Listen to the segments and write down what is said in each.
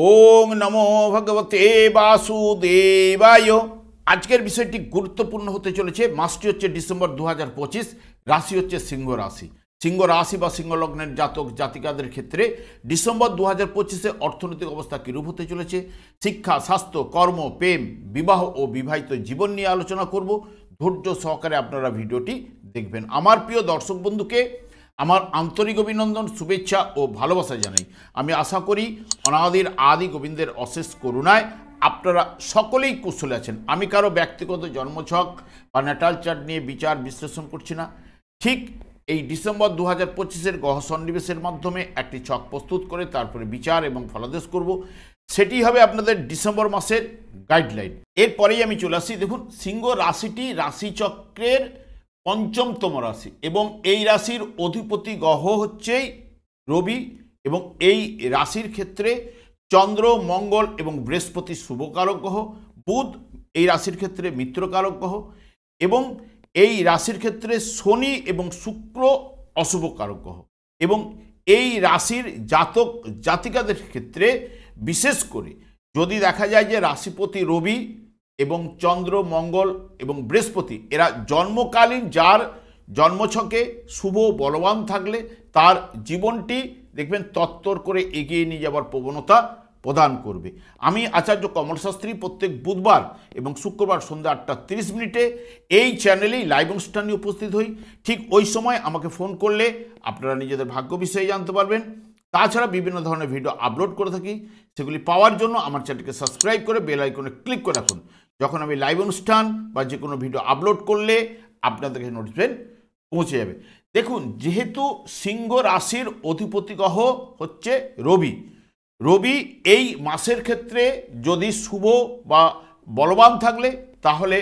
ওং নমো ভগবতে বাসুদেবায়। আজকের বিষয়টি গুরুত্বপূর্ণ হতে চলেছে। মাসটি হচ্ছে ডিসেম্বর 2025, রাশি হচ্ছে সিংহ রাশি। সিংহ রাশি বা সিংহ লগ্নের জাতক জাতিকাদের ক্ষেত্রে ডিসেম্বর 2025-এ অর্থনৈতিক অবস্থা কীরূপ হতে চলেছে, শিক্ষা, স্বাস্থ্য, কর্ম, প্রেম, বিবাহ ও বিবাহিত জীবন নিয়ে আলোচনা করব। ধৈর্য সহকারে আপনারা ভিডিওটি দেখবেন। আমার প্রিয় দর্শক বন্ধুকে আমার আন্তরিক অভিনন্দন, শুভেচ্ছা ও ভালোবাসা জানাই। আমি আশা করি অনাদির আদি গোবিন্দের অশেষ করুণায় আপনারা সকলেই কুশলে আছেন। আমি কারো ব্যক্তিগত জন্মছক বা ন্যাটাল চার্ট নিয়ে বিচার বিশ্লেষণ করছি না। ঠিক এই ডিসেম্বর 2025-এর গ্রহ সন্নিবেশের মাধ্যমে একটি ছক প্রস্তুত করে তারপরে বিচার এবং ফলাদেশ করব। সেটি হবে আপনাদের ডিসেম্বর মাসের গাইডলাইন। এরপরেই আমি চলে আসি। দেখুন, সিংহ রাশিটি রাশিচক্রের পঞ্চমতম রাশি এবং এই রাশির অধিপতি গ্রহ হচ্ছে রবি এবং এই রাশির ক্ষেত্রে চন্দ্র, মঙ্গল এবং বৃহস্পতি শুভকারক গ্রহ, বুধ এই রাশির ক্ষেত্রে মিত্রকারক গ্রহ এবং এই রাশির ক্ষেত্রে শনি এবং শুক্র অশুভকারক গ্রহ। এবং এই রাশির জাতক জাতিকাদের ক্ষেত্রে বিশেষ করে যদি দেখা যায় যে রাশিপতি রবি এবং চন্দ্র, মঙ্গল এবং বৃহস্পতি এরা জন্মকালীন যার জন্মছকে শুভ বলবান থাকলে তার জীবনটি দেখবেন তত্তর করে এগিয়ে নিয়ে যাওয়ার প্রবণতা প্রদান করবে। আমি আচার্য কমল শাস্ত্রী প্রত্যেক বুধবার এবং শুক্রবার সন্ধ্যা 8:30 এই চ্যানেলেই লাইভ অনুষ্ঠানে উপস্থিত হই। ঠিক ওই সময় আমাকে ফোন করলে আপনারা নিজেদের ভাগ্য বিষয়ে জানতে পারবেন। তাছাড়া বিভিন্ন ধরনের ভিডিও আপলোড করে থাকি, সেগুলি পাওয়ার জন্য আমার চ্যানেলকে সাবস্ক্রাইব করে বেল আইকনে ক্লিক করে রাখুন। যখন আমি লাইভ অনুষ্ঠান বা যে কোনো ভিডিও আপলোড করলে আপনাদের কাছে নোটিফিকেশন পৌঁছে যাবে। দেখুন, যেহেতু সিংহ রাশির অধিপতি গ্রহ হচ্ছে রবি, রবি এই মাসের ক্ষেত্রে যদি শুভ বা বলবান থাকলে তাহলে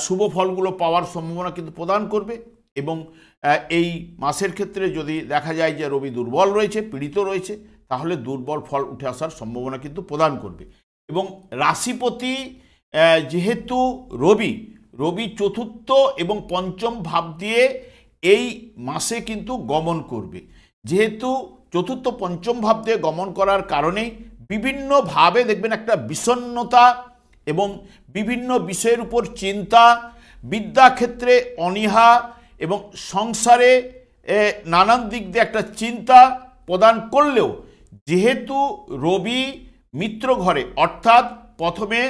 শুভ ফলগুলো পাওয়ার সম্ভাবনা কিন্তু প্রদান করবে। এবং এই মাসের ক্ষেত্রে যদি দেখা যায় যে রবি দুর্বল রয়েছে, পীড়িত রয়েছে, তাহলে দুর্বল ফল উঠে আসার সম্ভাবনা কিন্তু প্রদান করবে। এবং রাশিপতি যেহেতু রবি চতুর্থ এবং পঞ্চম ভাব দিয়ে এই মাসে কিন্তু গমন করবে। যেহেতু চতুর্থ পঞ্চম ভাব দিয়ে গমন করার কারণেই বিভিন্নভাবে দেখবেন একটা বিষণ্ণতা এবং বিভিন্ন বিষয়ের উপর চিন্তা, বিদ্যাক্ষেত্রে অনীহা এবং সংসারে নানান দিক দিয়ে একটা চিন্তা প্রদান করলেও যেহেতু রবি মিত্র ঘরে, অর্থাৎ প্রথমে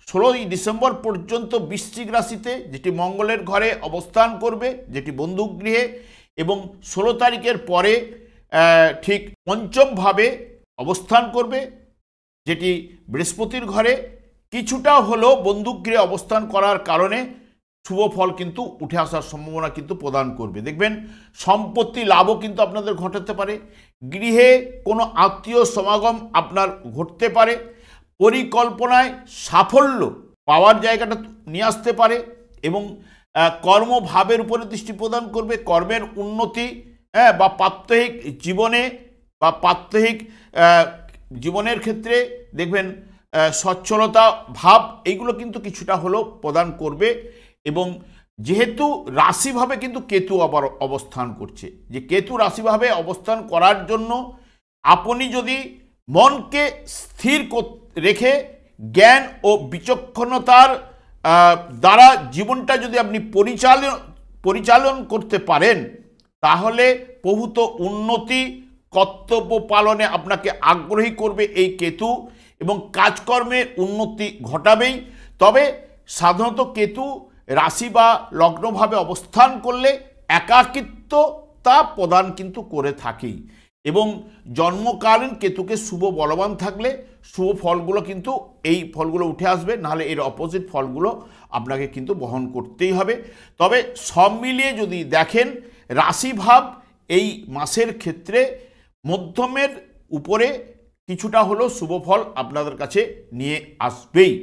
16ই ডিসেম্বর পর্যন্ত বৃশ্চিক রাশিতে, যেটি মঙ্গলের ঘরে অবস্থান করবে, যেটি বন্ধুক গৃহে, এবং 16 তারিখের পরে ঠিক পঞ্চমভাবে অবস্থান করবে, যেটি বৃহস্পতির ঘরে। কিছুটা হলেও বন্ধুক গৃহে অবস্থান করার কারণে শুভ ফল কিন্তু উঠে আসার সম্ভাবনা কিন্তু প্রদান করবে। দেখবেন সম্পত্তি লাভও কিন্তু আপনাদের ঘটাতে পারে, গৃহে কোনো আত্মীয় সমাগম আপনার ঘটতে পারে, পরিকল্পনায় সাফল্য পাওয়ার জায়গাটা নিয়ে আসতে পারে এবং কর্মভাবের উপরে দৃষ্টি প্রদান করবে। কর্মের উন্নতি বা প্রাত্যহিক জীবনে বা প্রাত্যহিক জীবনের ক্ষেত্রে দেখবেন সচ্ছলতা ভাব এইগুলো কিন্তু কিছুটা হলেও প্রদান করবে। এবং যেহেতু রাশিভাবে কিন্তু কেতু আবার অবস্থান করছে, যে কেতু রাশিভাবে অবস্থান করার জন্য আপনি যদি মনকে স্থির রেখে জ্ঞান ও বিচক্ষণতার দ্বারা জীবনটা যদি আপনি পরিচালন করতে পারেন, তাহলে প্রভূত উন্নতি, কর্তব্য পালনে আপনাকে আগ্রহী করবে এই কেতু এবং কাজকর্মের উন্নতি ঘটাবেই। তবে সাধারণত কেতু রাশি বা লগ্নভাবে অবস্থান করলে একাকিত্বতা প্রদান কিন্তু করে থাকেই। এবং জন্মকালীন কেতুকে শুভ বলবান থাকলে শুভ ফলগুলো কিন্তু এই ফলগুলো উঠে আসবে, নাহলে এর অপোজিট ফলগুলো আপনাকে কিন্তু বহন করতেই হবে। তবে সব মিলিয়ে যদি দেখেন, রাশিভাব এই মাসের ক্ষেত্রে মধ্যমের উপরে কিছুটা হলেও শুভ ফল আপনাদের কাছে নিয়ে আসবেই।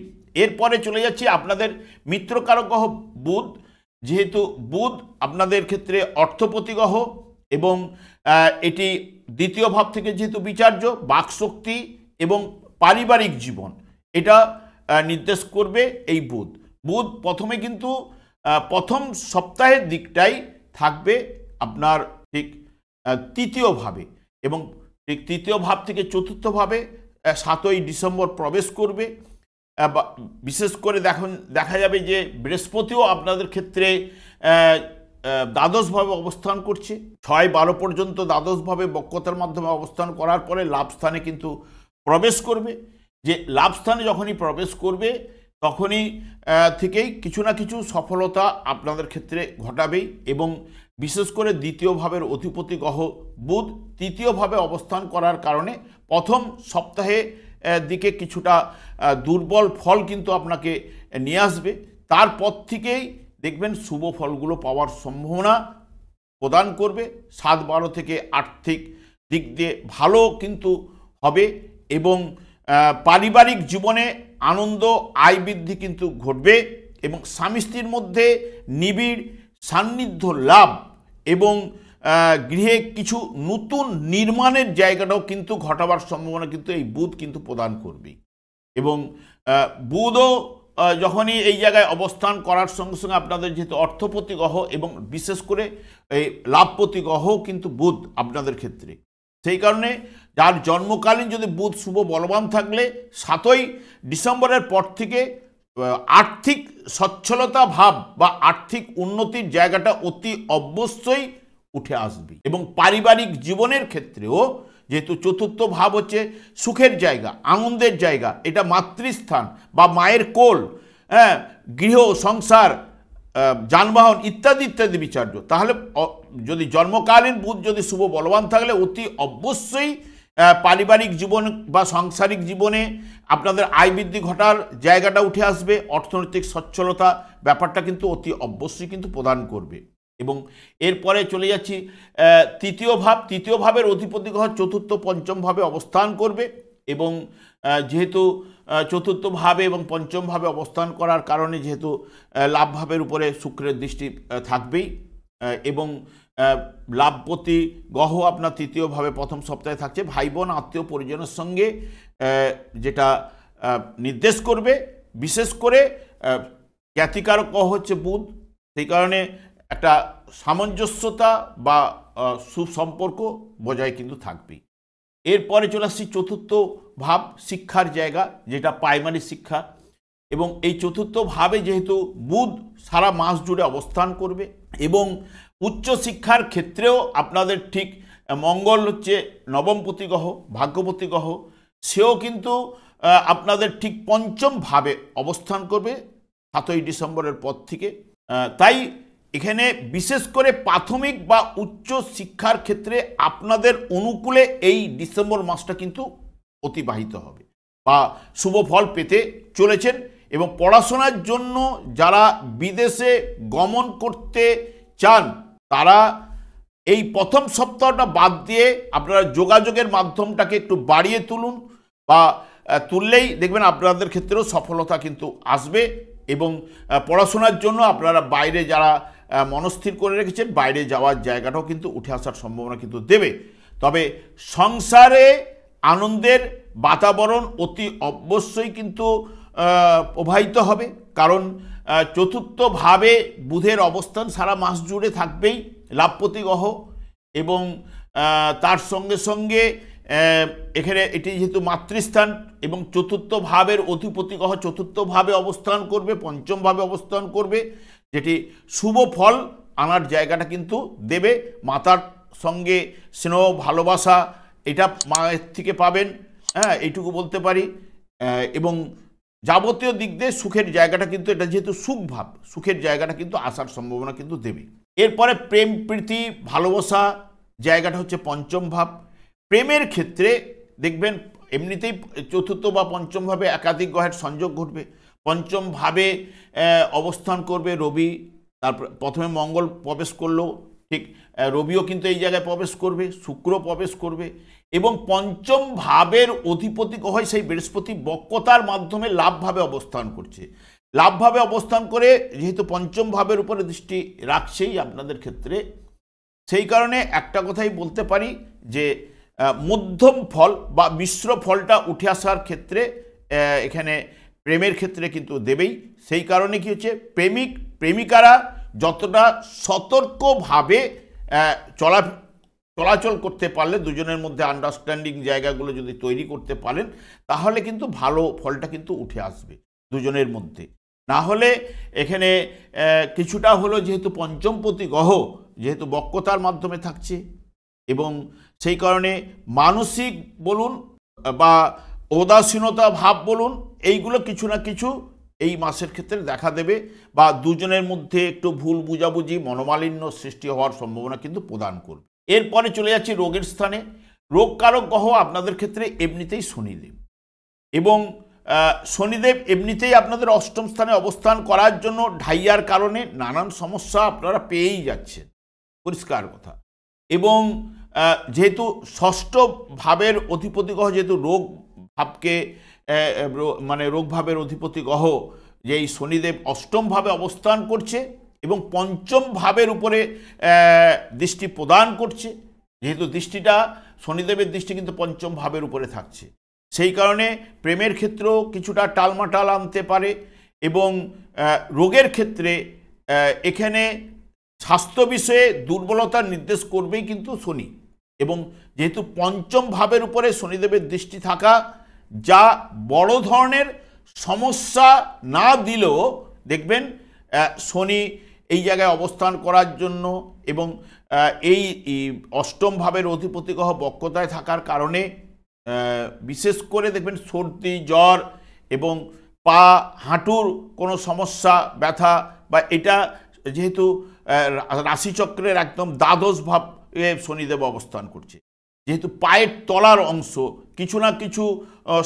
এরপরে চলে যাচ্ছি আপনাদের মিত্রকারক গ্রহ বুধ। যেহেতু বুধ আপনাদের ক্ষেত্রে অর্থপতি গ্রহ এবং এটি দ্বিতীয় ভাব থেকে যেহেতু বিচার্য, বাকশক্তি এবং পারিবারিক জীবন এটা নির্দেশ করবে এই বুধ প্রথমে কিন্তু প্রথম সপ্তাহের দিকটাই থাকবে আপনার ঠিক তৃতীয় ভাবে এবং ঠিক তৃতীয় ভাব থেকে চতুর্থ ভাবে 7ই ডিসেম্বর প্রবেশ করবে। বিশেষ করে দেখা যাবে যে বৃহস্পতিও আপনাদের ক্ষেত্রে দ্বাদশভাবে অবস্থান করছে। 6-12 পর্যন্ত দ্বাদশভাবে বক্রতার মাধ্যমে অবস্থান করার পরে লাভস্থানে কিন্তু প্রবেশ করবে। যে লাভস্থানে যখনই প্রবেশ করবে তখনই থেকেই কিছু না কিছু সফলতা আপনাদের ক্ষেত্রে ঘটাবেই। এবং বিশেষ করে দ্বিতীয় ভাবের অধিপতি গ্রহ বুধ তৃতীয়ভাবে অবস্থান করার কারণে প্রথম সপ্তাহে দিকে কিছুটা দুর্বল ফল কিন্তু আপনাকে নিয়ে আসবে। তারপর থেকেই দেখবেন শুভ ফলগুলো পাওয়ার সম্ভাবনা প্রদান করবে। 7-12 থেকে আর্থিক দিক দিয়ে ভালো কিন্তু হবে এবং পারিবারিক জীবনে আনন্দ আয় বৃদ্ধি কিন্তু ঘটবে এবং স্বামী স্ত্রীর মধ্যে নিবিড় সান্নিধ্য লাভ এবং গৃহে কিছু নতুন নির্মাণের জায়গাটাও কিন্তু ঘটাবার সম্ভাবনা কিন্তু এই বুধ কিন্তু প্রদান করবে। এবং বুধও যখনই এই জায়গায় অবস্থান করার সঙ্গে সঙ্গে আপনাদের যেহেতু অর্থপতি গ্রহ এবং বিশেষ করে এই লাভপতি গ্রহও কিন্তু বুধ আপনাদের ক্ষেত্রে, সেই কারণে যার জন্মকালীন যদি বুধ শুভ বলবান থাকলে 7ই ডিসেম্বরের পর থেকে আর্থিক সচ্ছলতা ভাব বা আর্থিক উন্নতির জায়গাটা অতি অবশ্যই উঠে আসবে। এবং পারিবারিক জীবনের ক্ষেত্রেও যেহেতু চতুর্থ ভাব হচ্ছে সুখের জায়গা, আনন্দের জায়গা, এটা মাতৃস্থান বা মায়ের কোল, গৃহ সংসার, যানবাহন ইত্যাদি ইত্যাদি বিচার্য, তাহলে যদি জন্মকালীন বুধ যদি শুভ বলবান থাকলে অতি অবশ্যই পারিবারিক জীবন বা সাংসারিক জীবনে আপনাদের আয় বৃদ্ধি ঘটার জায়গাটা উঠে আসবে। অর্থনৈতিক সচ্ছলতা ব্যাপারটা কিন্তু অতি অবশ্যই কিন্তু প্রদান করবে। এবং এরপরে চলে যাচ্ছি তৃতীয় ভাব। তৃতীয় ভাবের অধিপতি গ্রহ চতুর্থ পঞ্চম ভাবে অবস্থান করবে এবং যেহেতু চতুর্থ ভাবে এবং পঞ্চম ভাবে অবস্থান করার কারণে যেহেতু লাভ ভাবের উপরে শুক্রের দৃষ্টি থাকবেই এবং লাভপতি গ্রহ আপনার তৃতীয়ভাবে প্রথম সপ্তাহে থাকছে, ভাই বোন আত্মীয় পরিজনের সঙ্গে যেটা নির্দেশ করবে। বিশেষ করে খ্যাতিকারক গ্রহ হচ্ছে বুধ, সেই কারণে একটা সামঞ্জস্যতা বা সুসম্পর্ক বজায় কিন্তু থাকবেই। এরপরে চলে আসছি চতুর্থ ভাব, শিক্ষার জায়গা, যেটা প্রাইমারি শিক্ষা। এবং এই চতুর্থ ভাবে যেহেতু বুধ সারা মাস জুড়ে অবস্থান করবে এবং উচ্চ শিক্ষার ক্ষেত্রেও আপনাদের ঠিক মঙ্গল হচ্ছে নবমপতি গ্রহ, ভাগ্যপতি গ্রহ, সেও কিন্তু আপনাদের ঠিক পঞ্চম ভাবে অবস্থান করবে 7ই ডিসেম্বরের পর থেকে। তাই এখানে বিশেষ করে প্রাথমিক বা উচ্চ শিক্ষার ক্ষেত্রে আপনাদের অনুকূলে এই ডিসেম্বর মাসটা কিন্তু অতিবাহিত হবে বা শুভ ফল পেতে চলেছেন। এবং পড়াশোনার জন্য যারা বিদেশে গমন করতে চান তারা এই প্রথম সপ্তাহটা বাদ দিয়ে আপনারা যোগাযোগের মাধ্যমটাকে একটু বাড়িয়ে তুলুন বা তুললেই দেখবেন আপনাদের ক্ষেত্রেও সফলতা কিন্তু আসবে। এবং পড়াশোনার জন্য আপনারা বাইরে যারা মনস্থির করে রেখেছেন বাইরে যাওয়ার জায়গাটাও কিন্তু উঠে আসার সম্ভাবনা কিন্তু দেবে। তবে সংসারে আনন্দের বাতাবরণ অতি অবশ্যই কিন্তু প্রবাহিত হবে, কারণ চতুর্থ ভাবে বুধের অবস্থান সারা মাস জুড়ে থাকবেই, লাভপতি গ্রহ। এবং তার সঙ্গে সঙ্গে এখানে এটি যেহেতু মাতৃস্থান এবং চতুর্থ ভাবের অধিপতি গ্রহ চতুর্থ ভাবে অবস্থান করবে, পঞ্চম ভাবে অবস্থান করবে, যেটি শুভ ফল আনার জায়গাটা কিন্তু দেবে। মাতার সঙ্গে স্নেহ ভালোবাসা এটা মায়ের থেকে পাবেন, এইটুকু বলতে পারি। এবং যাবতীয় দিক দিয়ে সুখের জায়গাটা কিন্তু, এটা যেহেতু সুখ ভাব, সুখের জায়গাটা কিন্তু আসার সম্ভাবনা কিন্তু দেবে। এরপরে প্রেম প্রীতি ভালোবাসা জায়গাটা হচ্ছে পঞ্চম ভাব। প্রেমের ক্ষেত্রে দেখবেন এমনিতেই চতুর্থ বা পঞ্চম ভাবে একাধিক গ্রহের সংযোগ ঘটবে। পঞ্চম ভাবে অবস্থান করবে রবি, তারপর প্রথমে মঙ্গল প্রবেশ করলো, ঠিক রবিও কিন্তু এই জায়গায় প্রবেশ করবে, শুক্র প্রবেশ করবে এবং পঞ্চম ভাবের অধিপতি গ্রহ সেই বৃহস্পতি বক্রতার মাধ্যমে লাভভাবে অবস্থান করছে। লাভভাবে অবস্থান করে যেহেতু পঞ্চম ভাবের উপরে দৃষ্টি রাখছেই আপনাদের ক্ষেত্রে, সেই কারণে একটা কথাই বলতে পারি যে মধ্যম ফল বা মিশ্র ফলটা উঠে আসার ক্ষেত্রে এখানে প্রেমের ক্ষেত্রে কিন্তু দেবেই। সেই কারণে কি হচ্ছে, প্রেমিক প্রেমিকারা যতটা সতর্কভাবে চলা চলাচল করতে পারলে, দুজনের মধ্যে আন্ডারস্ট্যান্ডিং জায়গাগুলো যদি তৈরি করতে পারেন, তাহলে কিন্তু ভালো ফলটা কিন্তু উঠে আসবে দুজনের মধ্যে। না হলে এখানে কিছুটা হলো, যেহেতু পঞ্চমপতি গ্রহ যেহেতু বক্রতার মাধ্যমে থাকছে, এবং সেই কারণে মানসিক বলুন বা উদাসীনতা ভাব বলুন, এইগুলো কিছু না কিছু এই মাসের ক্ষেত্রে দেখা দেবে, বা দুজনের মধ্যে একটু ভুল বুঝাবুঝি, মনোমালিন্য সৃষ্টি হওয়ার সম্ভাবনা কিন্তু প্রদান করবে। এরপরে চলে যাচ্ছি রোগের স্থানে। রোগ কারক গ্রহ আপনাদের ক্ষেত্রে এমনিতেই শনিদেব, এবং শনিদেব এমনিতেই আপনাদের অষ্টম স্থানে অবস্থান করার জন্য ঢাইয়ার কারণে নানান সমস্যা আপনারা পেয়েই যাচ্ছেন, পরিষ্কার কথা। এবং যেহেতু ষষ্ঠ ভাবের অধিপতি গ্রহ, যেহেতু রোগ ভাবকে মানে রোগ ভাবের অধিপতি গ্রহ যে এই শনিদেব অষ্টম ভাবে অবস্থান করছে এবং পঞ্চম ভাবের উপরে দৃষ্টি প্রদান করছে, যেহেতু দৃষ্টিটা শনিদেবের দৃষ্টি কিন্তু পঞ্চম ভাবের উপরে থাকছে, সেই কারণে প্রেমের ক্ষেত্রেও কিছুটা টালমাটাল আনতে পারে। এবং রোগের ক্ষেত্রে এখানে স্বাস্থ্য বিষয়ে দুর্বলতার নির্দেশ করবেই কিন্তু শনি, এবং যেহেতু পঞ্চম ভাবের উপরে শনিদেবের দৃষ্টি থাকা, যা বড় ধরনের সমস্যা না দিলেও দেখবেন শনি এই জায়গায় অবস্থান করার জন্য, এবং এই অষ্টম ভাবের অধিপতি গ্রহ বক্রতায় থাকার কারণে বিশেষ করে দেখবেন সর্দি জ্বর এবং পা হাঁটুর কোনো সমস্যা ব্যথা, বা এটা যেহেতু রাশিচক্রের একদম দ্বাদশ ভাবে শনিদেব অবস্থান করছে, যেহেতু পায়ের তলার অংশ কিছু না কিছু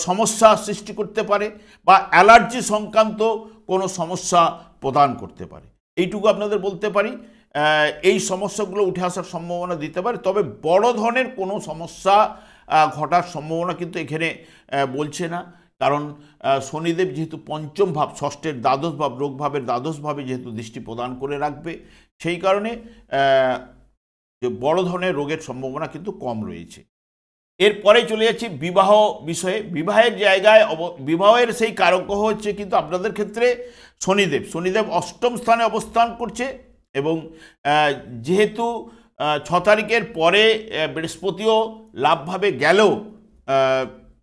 সমস্যা সৃষ্টি করতে পারে, বা অ্যালার্জি সংক্রান্ত কোনো সমস্যা প্রদান করতে পারে, এইটুকু আপনাদের বলতে পারি। এই সমস্যাগুলো উঠে আসার সম্ভাবনা দিতে পারে, তবে বড় ধরনের কোনো সমস্যা ঘটার সম্ভাবনা কিন্তু এখানে বলছে না, কারণ শনিদেব যেহেতু পঞ্চম ভাব, ষষ্ঠের দ্বাদশ ভাব, রোগ ভাবের দ্বাদশ ভাবে যেহেতু দৃষ্টি প্রদান করে রাখবে, সেই কারণে যে বড় ধরনের রোগের সম্ভাবনা কিন্তু কম রয়েছে। এরপরে চলে যাচ্ছি বিবাহ বিষয়ে। বিবাহের জায়গায় বিবাহের সেই কারক গ্রহ হচ্ছে কিন্তু আপনাদের ক্ষেত্রে শনিদেব। শনিদেব অষ্টম স্থানে অবস্থান করছে, এবং যেহেতু 6 তারিখের পরে বৃহস্পতিও লাভভাবে গেলেও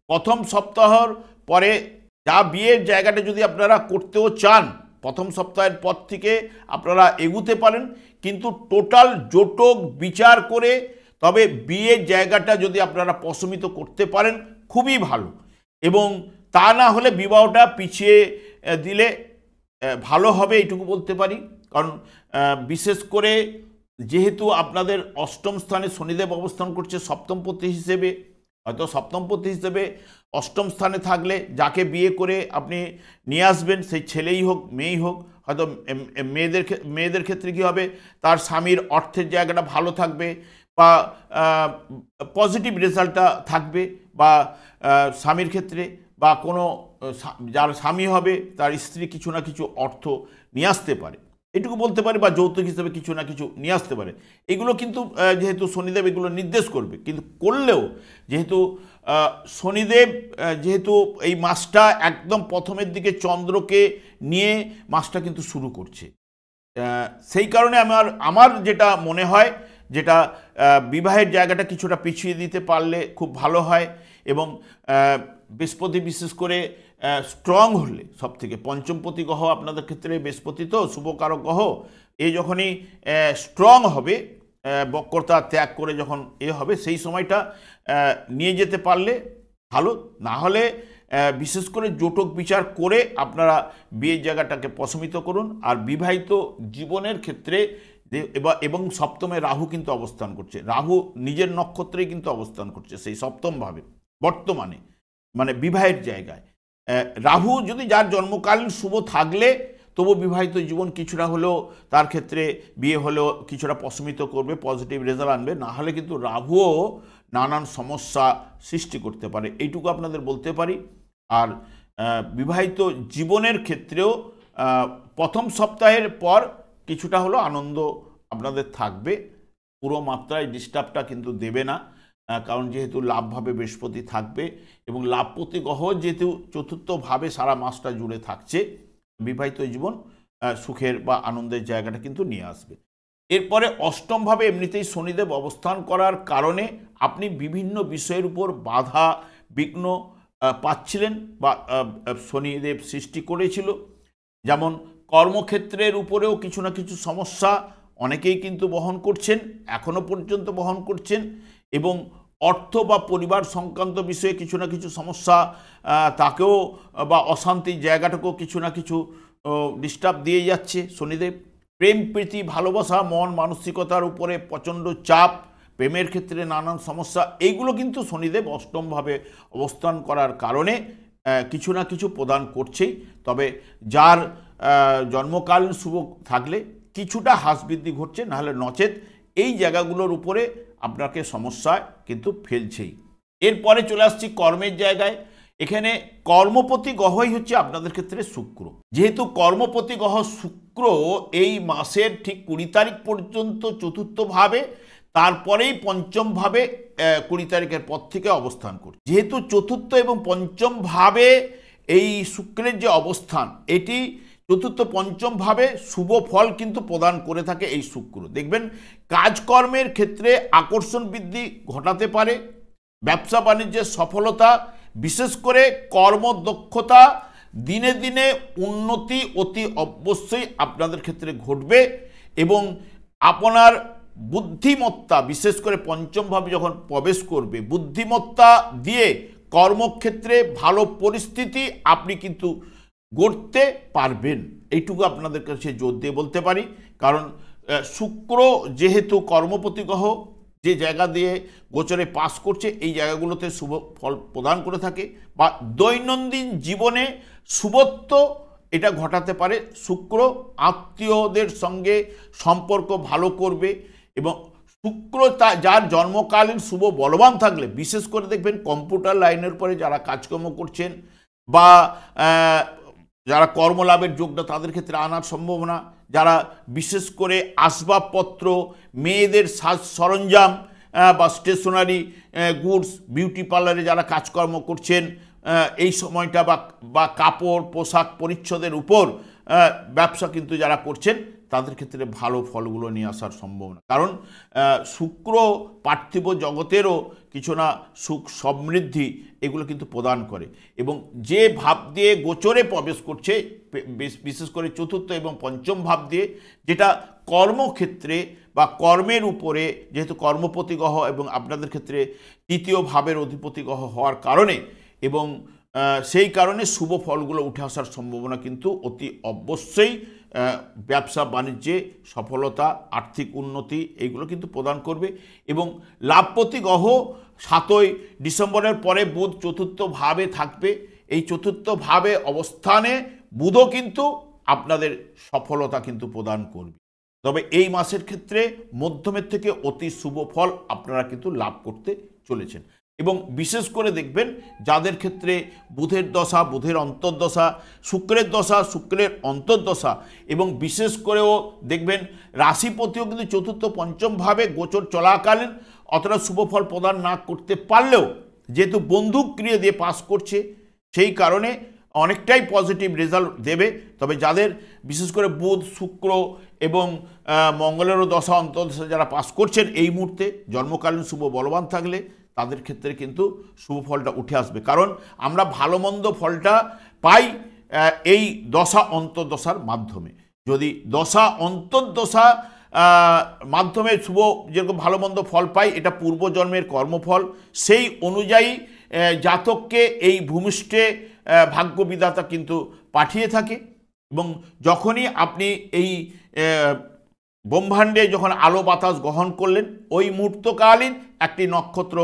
প্রথম সপ্তাহর পরে যা বিয়ের জায়গাটা যদি আপনারা করতেও চান, প্রথম সপ্তাহের পর থেকে আপনারা এগুতে পারেন, কিন্তু টোটাল জোটক বিচার করে তবে বিয়ের জায়গাটা যদি আপনারা প্রশমিত করতে পারেন খুবই ভালো, এবং তা না হলে বিবাহটা পিছিয়ে দিলে ভালো হবে, এইটুকু বলতে পারি। কারণ বিশেষ করে যেহেতু আপনাদের অষ্টম স্থানে শনিদেব অবস্থান করছে সপ্তমপতি হিসেবে, হয়তো সপ্তমপতি হিসেবে অষ্টম স্থানে থাকলে যাকে বিয়ে করে আপনি নিয়ে আসবেন, সেই ছেলেই হোক মেয়েই হোক, হয়তো মেয়েদের ক্ষেত্রে কী হবে, তার স্বামীর অর্থের জায়গাটা ভালো থাকবে, বা পজিটিভ রেজাল্টটা থাকবে, বা স্বামীর ক্ষেত্রে বা কোনো যার স্বামী হবে তার স্ত্রী কিছু না কিছু অর্থ নিয়ে আসতে পারে, এটুকু বলতে পারি, বা যৌতুক হিসেবে কিছু না কিছু নিয়ে আসতে পারে। এগুলো কিন্তু যেহেতু শনিদেব এগুলো নির্দেশ করবে, কিন্তু করলেও যেহেতু শনিদেব যেহেতু এই মাসটা একদম প্রথমের দিকে চন্দ্রকে নিয়ে মাসটা কিন্তু শুরু করছে, সেই কারণে আমার যেটা মনে হয়, যেটা বিবাহের জায়গাটা কিছুটা পিছিয়ে দিতে পারলে খুব ভালো হয়, এবং বৃহস্পতি বিশেষ করে স্ট্রং হলে সবথেকে, পঞ্চমপতি গ্রহ আপনাদের ক্ষেত্রে বৃহস্পতি তো শুভকারক গ্রহ, এ যখনই স্ট্রং হবে, বক্রতা ত্যাগ করে যখন হবে, সেই সময়টা নিয়ে যেতে পারলে ভালো। না হলে বিশেষ করে জোটক বিচার করে আপনারা বিয়ের জায়গাটাকে প্রশমিত করুন। আর বিবাহিত জীবনের ক্ষেত্রে এবং সপ্তমে রাহু কিন্তু অবস্থান করছে, রাহু নিজের নক্ষত্রেই কিন্তু অবস্থান করছে সেই সপ্তমভাবে বর্তমানে, মানে বিবাহের জায়গায়। রাহু যদি যার জন্মকালীন শুভ থাকলে তবু বিবাহিত জীবন কিছুটা হলেও তার ক্ষেত্রে বিয়ে হলেও কিছুটা প্রশমিত করবে, পজিটিভ রেজাল্ট আনবে, না হলে কিন্তু রাহুও নানান সমস্যা সৃষ্টি করতে পারে, এইটুকু আপনাদের বলতে পারি। আর বিবাহিত জীবনের ক্ষেত্রেও প্রথম সপ্তাহের পর কিছুটা হলো আনন্দ আপনাদের থাকবে, পুরো মাত্রায় ডিস্টার্বটা কিন্তু দেবে না, কারণ যেহেতু লাভভাবে বৃহস্পতি থাকবে, এবং লাভপতি গ্রহ যেহেতু চতুর্থভাবে সারা মাসটা জুড়ে থাকছে, বিবাহিত জীবন সুখের বা আনন্দের জায়গাটা কিন্তু নিয়ে আসবে। এরপরে অষ্টমভাবে এমনিতেই শনিদেব অবস্থান করার কারণে আপনি বিভিন্ন বিষয়ের উপর বাধা বিঘ্ন পাচ্ছিলেন বা শনিদেব সৃষ্টি করেছিল। যেমন কর্মক্ষেত্রের উপরেও কিছু না কিছু সমস্যা অনেকেই কিন্তু বহন করছেন, এখনও পর্যন্ত বহন করছেন, এবং অর্থ বা পরিবার সংক্রান্ত বিষয়ে কিছু না কিছু সমস্যা তাকেও বা অশান্তির জায়গাটাকেও কিছু না কিছু ডিস্টার্ব দিয়ে যাচ্ছে শনিদেব। প্রেম প্রীতি ভালোবাসা মন মানসিকতার উপরে প্রচণ্ড চাপ, প্রেমের ক্ষেত্রে নানান সমস্যা, এইগুলো কিন্তু শনিদেব অষ্টমভাবে অবস্থান করার কারণে কিছু না কিছু প্রদান করছেই। তবে যার জন্মকালীন শুভ থাকলে কিছুটা হ্রাস বৃদ্ধি ঘটছে, নাহলে নচেত এই জায়গাগুলোর উপরে আপনাকে সমস্যায় কিন্তু ফেলছেই। এরপরে চলে আসছি কর্মের জায়গায়। এখানে কর্মপতি গ্রহই হচ্ছে আপনাদের ক্ষেত্রে শুক্র। যেহেতু কর্মপতি গ্রহ শুক্র এই মাসের ঠিক 20 তারিখ পর্যন্ত চতুর্থভাবে, তারপরেই পঞ্চমভাবে 20 তারিখের পর থেকে অবস্থান করছে। যেহেতু চতুর্থ এবং পঞ্চম ভাবে এই শুক্রের যে অবস্থান, এটি চতুর্থ পঞ্চম ভাবে শুভ ফল কিন্তু প্রদান করে থাকে এই শুক্র। দেখবেন কাজকর্মের ক্ষেত্রে আকর্ষণ বৃদ্ধি ঘটাতে পারে, ব্যবসা বাণিজ্যের সফলতা, বিশেষ করে কর্মদক্ষতা, দিনে দিনে উন্নতি অতি অবশ্যই আপনাদের ক্ষেত্রে ঘটবে। এবং আপনার বুদ্ধিমত্তা, বিশেষ করে পঞ্চমভাবে যখন প্রবেশ করবে, বুদ্ধিমত্তা দিয়ে কর্মক্ষেত্রে ভালো পরিস্থিতি আপনি কিন্তু গড়তে পারবেন, এইটুকু আপনাদের কাছে জোর দিয়ে বলতে পারি। কারণ শুক্র যেহেতু কর্মপতি গ্রহ, যে জায়গা দিয়ে গোচরে পাস করছে এই জায়গাগুলোতে শুভ ফল প্রদান করে থাকে, বা দৈনন্দিন জীবনে শুভত্ব এটা ঘটাতে পারে। শুক্র আত্মীয়দের সঙ্গে সম্পর্ক ভালো করবে, এবং শুক্র যার জন্মকালীন শুভ বলবান থাকলে, বিশেষ করে দেখবেন কম্পিউটার লাইনের পরে যারা কাজকর্ম করছেন বা যারা কর্মলাভের যোগটা তাদের ক্ষেত্রে আনার সম্ভাবনা, যারা বিশেষ করে আসবাবপত্র, মেয়েদের সাজ সরঞ্জাম বা স্টেশনারি গুডস, বিউটি পার্লারে যারা কাজকর্ম করছেন এই সময়টা, বা কাপড় পোশাক পরিচ্ছদের উপর ব্যবসা কিন্তু যারা করছেন তাদের ক্ষেত্রে ভালো ফলগুলো নিয়ে আসার সম্ভাবনা। কারণ শুক্র পার্থিব জগতেরও কিছু না সুখ সমৃদ্ধি এগুলো কিন্তু প্রদান করে, এবং যে ভাব দিয়ে গোচরে প্রবেশ করছে, বিশেষ করে চতুর্থ এবং পঞ্চম ভাব দিয়ে, যেটা কর্মক্ষেত্রে বা কর্মের উপরে, যেহেতু কর্মপতি গ্রহ এবং আপনাদের ক্ষেত্রে তৃতীয় ভাবের অধিপতি গ্রহ হওয়ার কারণে, এবং সেই কারণে শুভ ফলগুলো উঠে আসার সম্ভাবনা কিন্তু অতি অবশ্যই ব্যবসা বাণিজ্যে সফলতা, আর্থিক উন্নতি এইগুলো কিন্তু প্রদান করবে। এবং লাভপতি গ্রহ 7ই ডিসেম্বরের পরে বুধ চতুর্থ ভাবে থাকবে। এই চতুর্থ ভাবে অবস্থানে বুধও কিন্তু আপনাদের সফলতা কিন্তু প্রদান করবে। তবে এই মাসের ক্ষেত্রে মধ্যমের থেকে অতি শুভ ফল আপনারা কিন্তু লাভ করতে চলেছেন। এবং বিশেষ করে দেখবেন যাদের ক্ষেত্রে বুধের দশা, বুধের অন্তর্দশা, শুক্রের দশা, শুক্রের অন্তর্দশা, এবং বিশেষ করেও দেখবেন রাশিপতিও কিন্তু চতুর্থ পঞ্চম ভাবে গোচর চলাকালীন অতটা শুভ ফল প্রদান না করতে পারলেও, যেহেতু বন্দুক ক্রিয়া দিয়ে পাস করছে সেই কারণে অনেকটাই পজিটিভ রেজাল্ট দেবে। তবে যাদের বিশেষ করে বুধ শুক্র এবং মঙ্গলেরও দশা অন্তর্দশা যারা পাস করছেন এই মুহূর্তে জন্মকালীন শুভ বলবান থাকলে তাদের ক্ষেত্রে কিন্তু শুভ ফলটা উঠে আসবে। কারণ আমরা ভালো মন্দ ফলটা পাই এই দশা অন্তর্দশার মাধ্যমে। যদি দশা অন্তর্দশা মাধ্যমে শুভ যেরকম ভালো মন্দ ফল পাই, এটা পূর্বজন্মের কর্মফল, সেই অনুযায়ী জাতককে এই ভূমিষ্ঠে ভাগ্যবিধাতা কিন্তু পাঠিয়ে থাকে। এবং যখনই আপনি এই ব্রহ্মাণ্ডে যখন আলো বাতাস গ্রহণ করলেন, ওই মুহূর্তকালীন একটি নক্ষত্র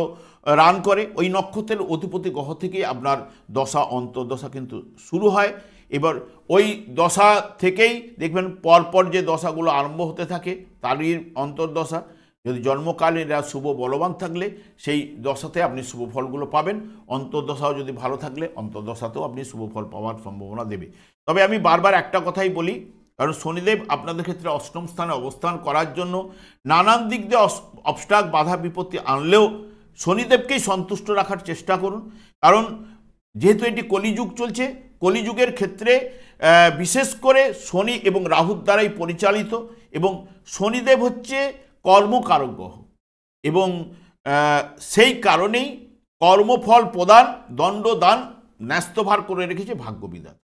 রান করে, ওই নক্ষত্রের অধিপতি গ্রহ থেকেই আপনার দশা অন্তর্দশা কিন্তু শুরু হয়। এবার ওই দশা থেকেই দেখবেন পরপর যে দশাগুলো আরম্ভ হতে থাকে তারই অন্তর্দশা। যদি জন্মকালীন এরা শুভ বলবান থাকলে সেই দশাতে আপনি শুভ ফলগুলো পাবেন, অন্তর্দশাও যদি ভালো থাকলে অন্তর্দশাতেও আপনি শুভ ফল পাওয়ার সম্ভাবনা দেবে। তবে আমি বারবার একটা কথাই বলি, কারণ শনিদেব আপনাদের ক্ষেত্রে অষ্টম স্থানে অবস্থান করার জন্য নানান দিক দিয়ে অবস্ট্রাক বাধা বিপত্তি আনলেও শনিদেবকেই সন্তুষ্ট রাখার চেষ্টা করুন। কারণ যেহেতু এটি কলিযুগ চলছে, কলিযুগের ক্ষেত্রে বিশেষ করে শনি এবং রাহুর দ্বারাই পরিচালিত, এবং শনিদেব হচ্ছে কর্মকারক গ্রহ এবং সেই কারণেই কর্মফল প্রদান, দণ্ডদান ন্যস্তভার করে রেখেছে ভাগ্যবিধান।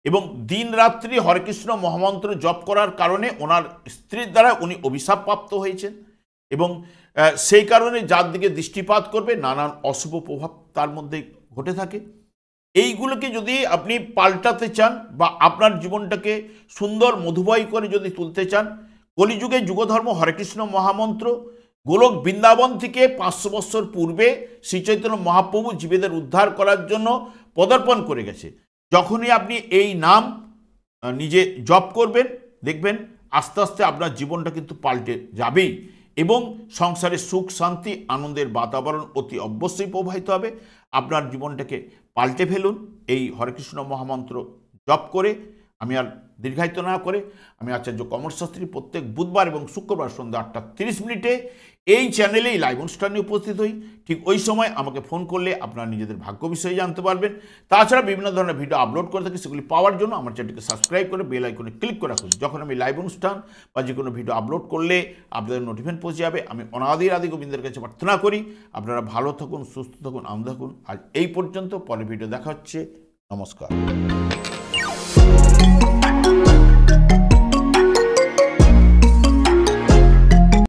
এবং দিন রাত্রি হরেকৃষ্ণ মহামন্ত্র জপ করার কারণে ওনার স্ত্রীর দ্বারা উনি অভিশাপপ্রাপ্ত হয়েছেন এবং সেই কারণে যার দিকে দৃষ্টিপাত করবে নানান অশুভ প্রভাব তার মধ্যে ঘটে থাকে। এইগুলোকে যদি আপনি পাল্টাতে চান বা আপনার জীবনটাকে সুন্দর মধুময় করে যদি তুলতে চান, কলিযুগে যুগধর্ম হরেকৃষ্ণ মহামন্ত্র গোলক বৃন্দাবন থেকে 500 বৎসর পূর্বে শ্রীচৈতন্য মহাপ্রভু জীবেদের উদ্ধার করার জন্য পদার্পণ করে গেছে। যখনই আপনি এই নাম নিজে জপ করবেন, দেখবেন আস্তে আস্তে আপনার জীবনটা কিন্তু পাল্টে যাবেই এবং সংসারে সুখ শান্তি আনন্দের বাতাবরণ অতি অবশ্যই প্রবাহিত হবে। আপনার জীবনটাকে পাল্টে ফেলুন এই হরেকৃষ্ণ মহামন্ত্র জপ করে। আমি আর দীর্ঘায়িত না করে আমি আচার্য কমল শাস্ত্রী প্রত্যেক বুধবার এবং শুক্রবার সন্ধ্যা 8:30 এই চ্যানেলেই লাইভ অনুষ্ঠানে উপস্থিত হই। ঠিক ওই সময় আমাকে ফোন করলে আপনারা নিজেদের ভাগ্য বিষয়ে জানতে পারবেন। তাছাড়া বিভিন্ন ধরনের ভিডিও আপলোড করে থাকি, সেগুলি পাওয়ার জন্য আমার চ্যানেলকে সাবস্ক্রাইব করে বেল আইকনে ক্লিক করে রাখুন। যখন আমি লাইভ অনুষ্ঠান বা যে কোনো ভিডিও আপলোড করলে আপনাদের নোটিফিকেশন পৌঁছে যাবে। আমি অনাদির আদি গোবিন্দের কাছে প্রার্থনা করি আপনারা ভালো থাকুন, সুস্থ থাকুন, আনন্দ থাকুন। আজ এই পর্যন্ত, পরের ভিডিও দেখা হচ্ছে। নমস্কার।